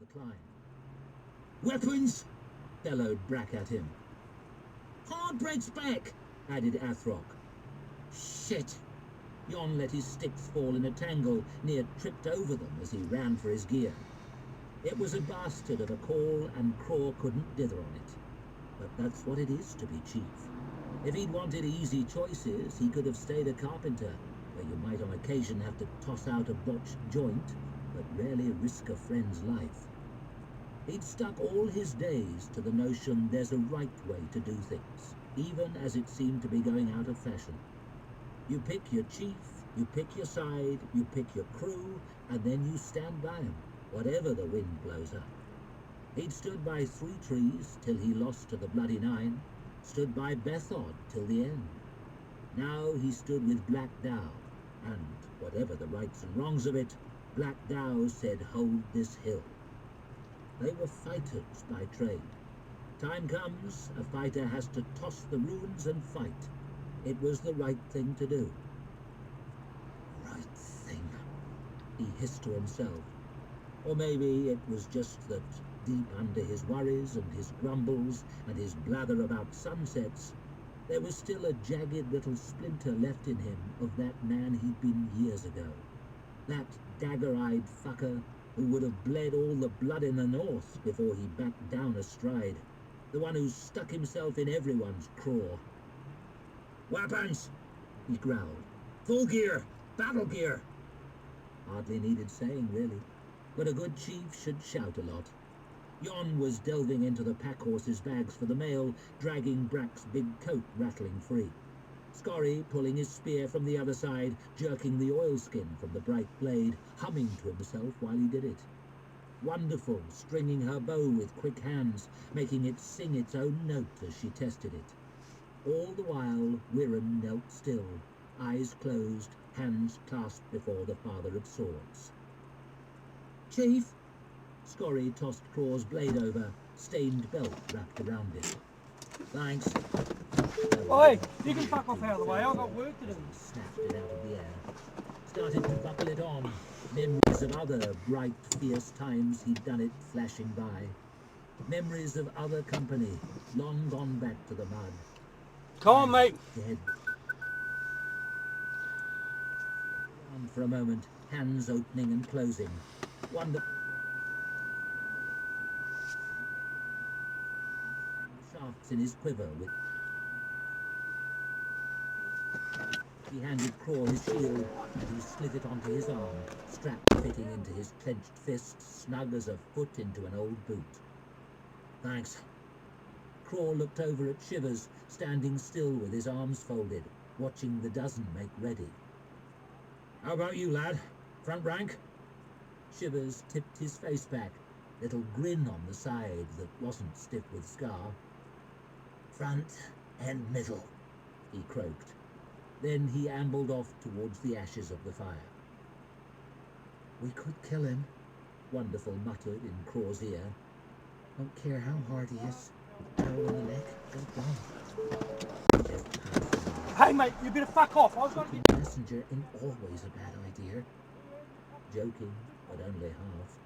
the climb. "Weapons!" bellowed Brack at him. "Hard breaks back," added Athrock. "Shit!" Jon let his sticks fall in a tangle, near tripped over them as he ran for his gear. It was a bastard of a call, and Craw couldn't dither on it. But that's what it is to be chief. If he'd wanted easy choices, he could have stayed a carpenter, where you might on occasion have to toss out a botched joint, but rarely risk a friend's life. He'd stuck all his days to the notion there's a right way to do things, even as it seemed to be going out of fashion. You pick your chief, you pick your side, you pick your crew, and then you stand by 'em, whatever the wind blows up. He'd stood by 3 trees till he lost to the Bloody Nine, stood by Bethod till the end. Now he stood with Black Dow, and, whatever the rights and wrongs of it, Black Dow said hold this hill. They were fighters by trade. Time comes, a fighter has to toss the ruins and fight. It was the right thing to do. Right thing, he hissed to himself. Or maybe it was just that, deep under his worries and his grumbles and his blather about sunsets, there was still a jagged little splinter left in him of that man he'd been years ago. That dagger-eyed fucker who would have bled all the blood in the north before he backed down astride. The one who stuck himself in everyone's craw. "Weapons!" he growled. "Full gear! Battle gear!" Hardly needed saying, really, but a good chief should shout a lot. Jon was delving into the pack horse's bags for the mail, dragging Brack's big coat rattling free. Scorry pulling his spear from the other side, jerking the oilskin from the bright blade, humming to himself while he did it. Wonderful, stringing her bow with quick hands, making it sing its own note as she tested it. All the while, Wirren knelt still, eyes closed, hands clasped before the Father of Swords. "Chief!" Scorry tossed Craw's blade over, stained belt wrapped around it. "Thanks." Oi, you can fuck off out of the way, I've got work to do. Snapped it out of the air. Started to buckle it on. Memories of other bright, fierce times he'd done it flashing by. Memories of other company, long gone back to the mud. Come on, mate. Dead. On for a moment, hands opening and closing. Wonder. Shafts in his quiver with. He handed Craw his shield, and he slid it onto his arm, strap fitting into his clenched fist, snug as a foot into an old boot. "Thanks." Craw looked over at Shivers, standing still with his arms folded, watching the dozen make ready. "How about you, lad? Front rank?" Shivers tipped his face back, little grin on the side that wasn't stiff with scar. "Front and middle," he croaked. Then he ambled off towards the ashes of the fire. "We could kill him," Wonderful muttered in Craw's ear. "Don't care how hard he is. Arrow in the neck, don't go." Hey mate, you better fuck off, I've got to get... Messenger ain't always a bad idea. Joking, but only half.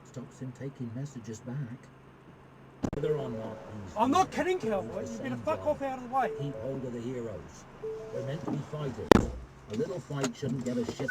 Stops him taking messages back. Whether or not he's... I'm not kidding, cowboy, you better fuck off out of the way. Keep hold of the heroes. They're meant to be fighters. A little fight shouldn't get a shit